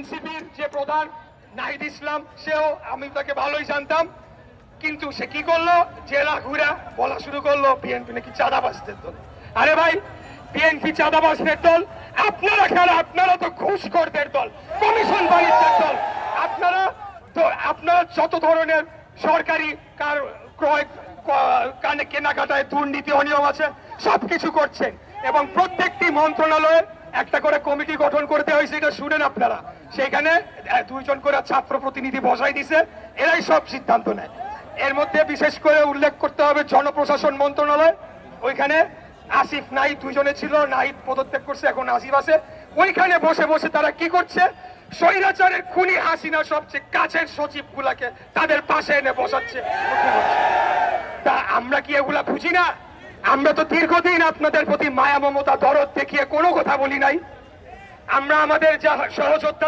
এনসিপির যে প্রধান নাহিদ ইসলাম, সেও আমি তাকে ভালোই জানতাম, কিন্তু সে কি করলো, জেলা ঘুরা বলা শুরু করলো বিএনপি নাকি চাঁদাবাজদের দল। আরে ভাই, বিএনপি চাঁদাবাজদের দল? আপনারা খেলা, আপনারা তো ঘুষখোরদের দল, কমিশন বাণিজ্যের দল। আপনারা যত ধরনের সরকারি ক্রয় কেনাকাটায় দুর্নীতি অনিয়ম আছে সবকিছু করছেন, এবং প্রত্যেকটি মন্ত্রণালয়ে একটা করে কমিটি গঠন করতে হয়েছে, এটা শুনেন আপনারা। সেখানে 2 জন করে ছাত্র প্রতিনিধি বসাই দিছে, এরাই সব সিদ্ধান্ত নেয়। এর মধ্যে বিশেষ করে উল্লেখ করতে হবে জনপ্রশাসন মন্ত্রণালয়, ওইখানে আসিফ নাহিদ 2 জনে ছিল, নাহিদ পদত্যাগ করছে, এখন আসিফ আছে। ওইখানে বসে বসে তারা কি করছে, স্বৈরাচারের খুনি হাসিনা সবচেয়ে কাছের সচিব গুলাকে তাদের পাশে এনে বসাচ্ছে। তা আমরা কি এগুলা বুঝি না? আমরা তো দীর্ঘদিন আপনাদের প্রতি মায়া মমতা দরদ দেখিয়ে কোনো কথা বলি নাই। আমরা আমাদের যা সহযোদ্ধা